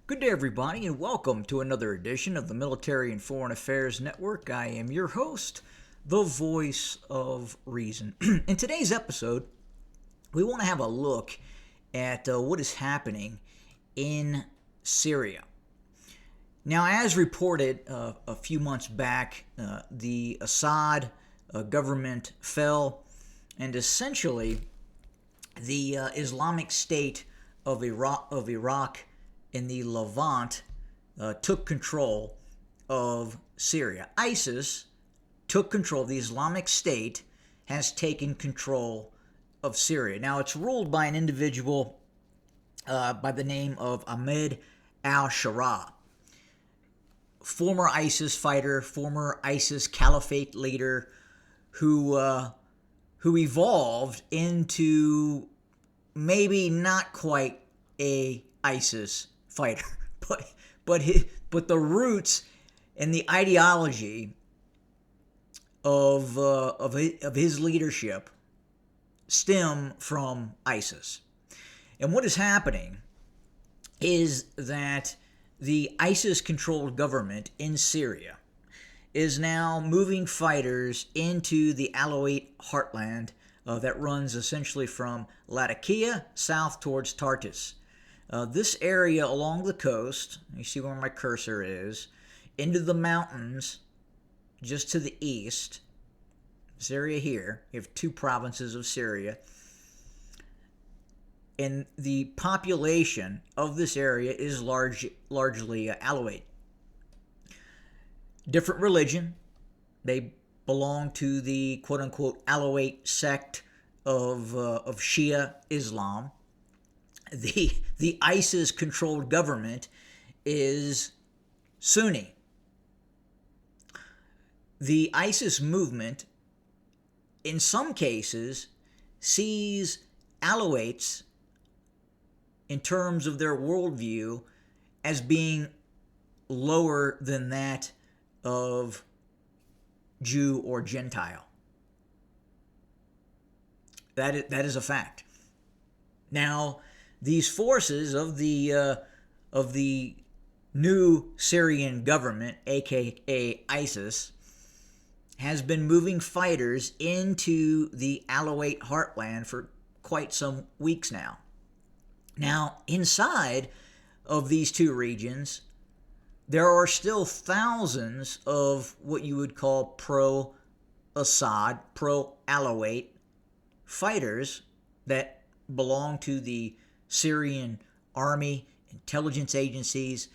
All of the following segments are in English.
Good day, everybody, and welcome to another edition of the Military and Foreign Affairs Network. I am your host, the voice of reason. In today's episode, we want to have a look at what is happening in Syria. Now, as reported a few months back, the Assad government fell, and essentially the Islamic State of Iraq in the Levant took control of Syria. ISIS took control. The Islamic State has taken control of Syria. Now, it's ruled by an individual by the name of Ahmed al-Sharaa, former ISIS fighter, former ISIS caliphate leader, who evolved into maybe not quite a ISIS fighter, but the roots and the ideology of his leadership stem from ISIS. And what is happening is that the ISIS-controlled government in Syria is now moving fighters into the Alawite heartland that runs essentially from Latakia south towards Tartus. This area along the coast, you see where my cursor is, into the mountains just to the east, this area here, you have two provinces of Syria, and the population of this area is largely Alawite. Different religion. They belong to the quote-unquote Alawite sect of Shia Islam. The ISIS-controlled government is Sunni. The ISIS movement, in some cases, sees Alawites, in terms of their worldview, as being lower than that of Jew or Gentile. That is a fact. Now, these forces of the new Syrian government, aka ISIS, has been moving fighters into the Alawite heartland for quite some weeks now. Now, inside of these two regions, there are still thousands of what you would call pro-Assad, pro-Alawite fighters that belong to the Syrian army, intelligence agencies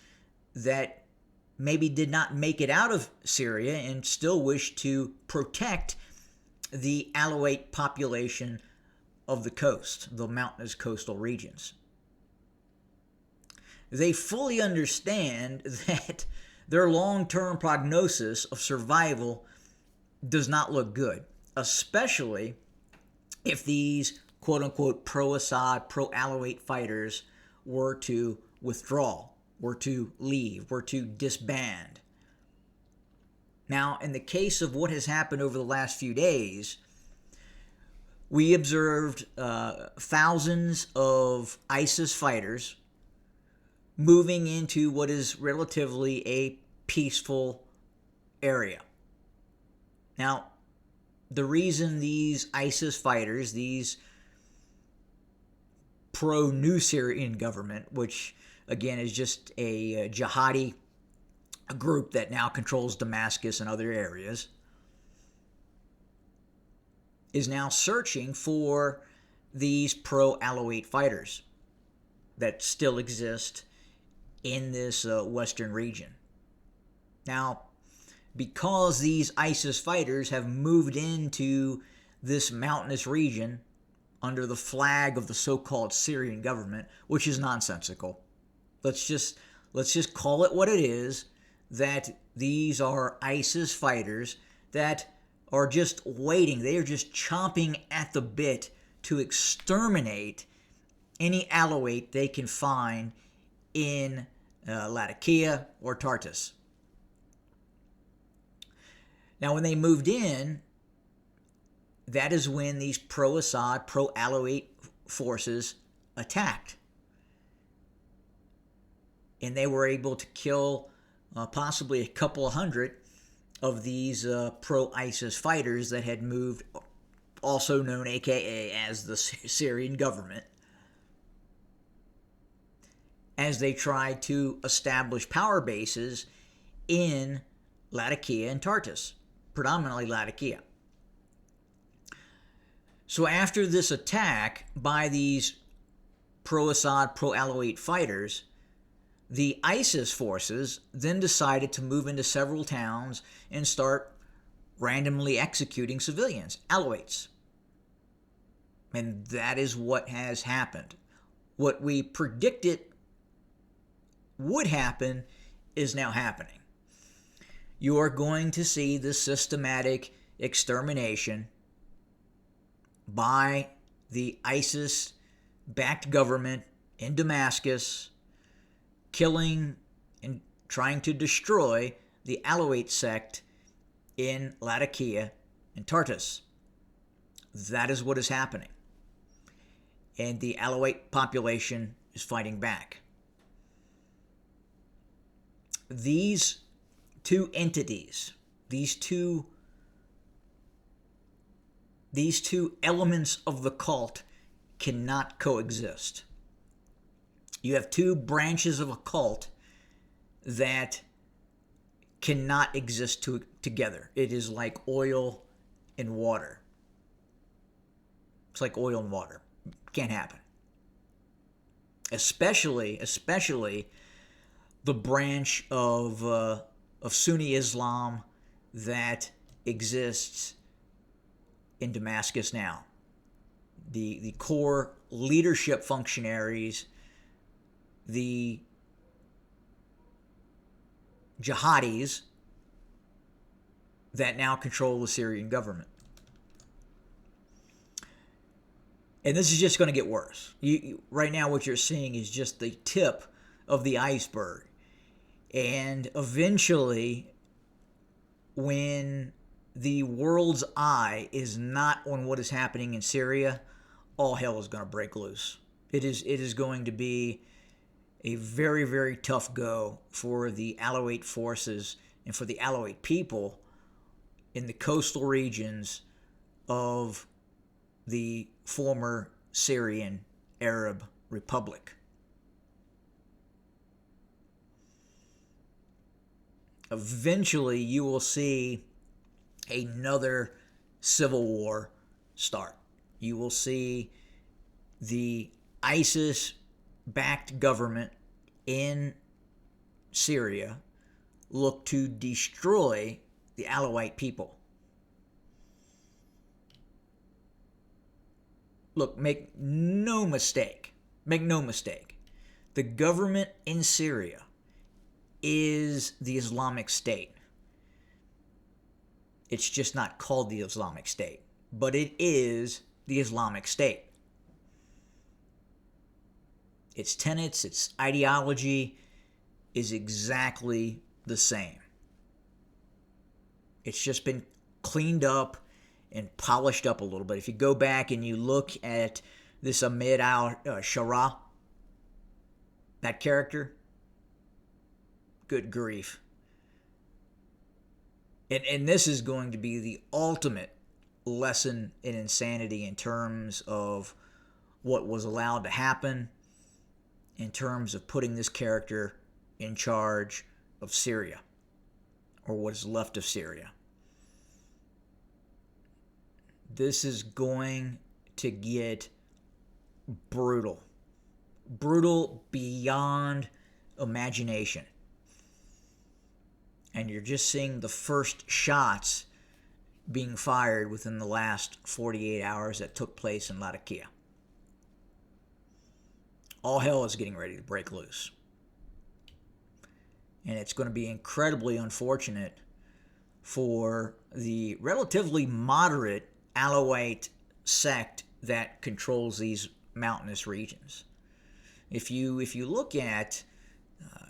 that maybe did not make it out of Syria and still wish to protect the Alawite population of the coast, the mountainous coastal regions. They fully understand that their long-term prognosis of survival does not look good, especially if these quote-unquote pro-Assad, pro-Alawite fighters were to withdraw, were to leave, were to disband. Now, in the case of what has happened over the last few days, we observed thousands of ISIS fighters moving into what is relatively a peaceful area. Now, the reason these ISIS fighters, these pro-new Syrian government, which again is just a jihadi group that now controls Damascus and other areas, is now searching for these pro-Alawite fighters that still exist in this western region. Now, because these ISIS fighters have moved into this mountainous region under the flag of the so-called Syrian government, which is nonsensical. Let's just call it what it is, that these are ISIS fighters that are just waiting. They are just chomping at the bit to exterminate any Alawite they can find in Latakia or Tartus. Now, when they moved in, that is when these pro-Assad, pro-Alawite forces attacked. and they were able to kill possibly a couple of hundred of these pro-ISIS fighters that had moved, also known aka as the Syrian government, as they tried to establish power bases in Latakia and Tartus, predominantly Latakia. So after this attack by these pro-Assad, pro-Alawite fighters, the ISIS forces then decided to move into several towns and start randomly executing civilians, Alawites. And that is what has happened. What we predicted would happen is now happening. You are going to see this systematic extermination by the ISIS-backed government in Damascus, killing and trying to destroy the Alawite sect in Latakia and Tartus. That is what is happening. And the Alawite population is fighting back. These two entities, these two elements of the cult cannot coexist. You have two branches of a cult that cannot exist together. It is like oil and water. It's like oil and water. Can't happen. Especially the branch of Sunni Islam that exists in Damascus now. The core leadership functionaries, the jihadis that now control the Syrian government. And this is just going to get worse. Right now what you're seeing is just the tip of the iceberg. And eventually, when the world's eye is not on what is happening in Syria, all hell is going to break loose. It is going to be a very, very tough go for the Alawite forces and for the Alawite people in the coastal regions of the former Syrian Arab Republic. Eventually, you will see another civil war start. You will see the ISIS-backed government in Syria look to destroy the Alawite people. Look, make no mistake. The government in Syria is the Islamic State. It's just not called the Islamic State, but it is the Islamic State. Its tenets, its ideology is exactly the same. It's just been cleaned up and polished up a little bit. If you go back and you look at this Ahmed al-Shara, that character, good grief. And this is going to be the ultimate lesson in insanity in terms of what was allowed to happen, in terms of putting this character in charge of Syria, or what is left of Syria. This is going to get brutal. Brutal beyond imagination. And you're just seeing the first shots being fired within the last 48 hours that took place in Latakia. All hell is getting ready to break loose. And it's going to be incredibly unfortunate for the relatively moderate Alawite sect that controls these mountainous regions. If you look at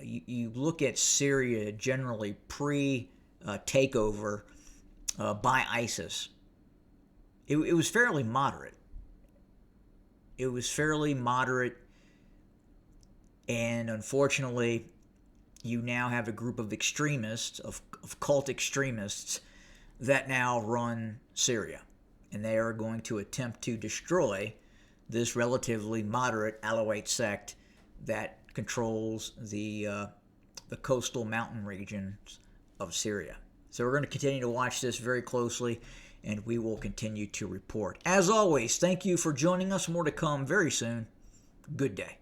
you look at Syria generally pre-takeover by ISIS, it was fairly moderate. It was fairly moderate, and unfortunately, you now have a group of extremists, of cult extremists, that now run Syria. And they are going to attempt to destroy this relatively moderate Alawite sect that controls the coastal mountain regions of Syria. So we're going to continue to watch this very closely, and we will continue to report. As always, thank you for joining us. More to come very soon. Good day.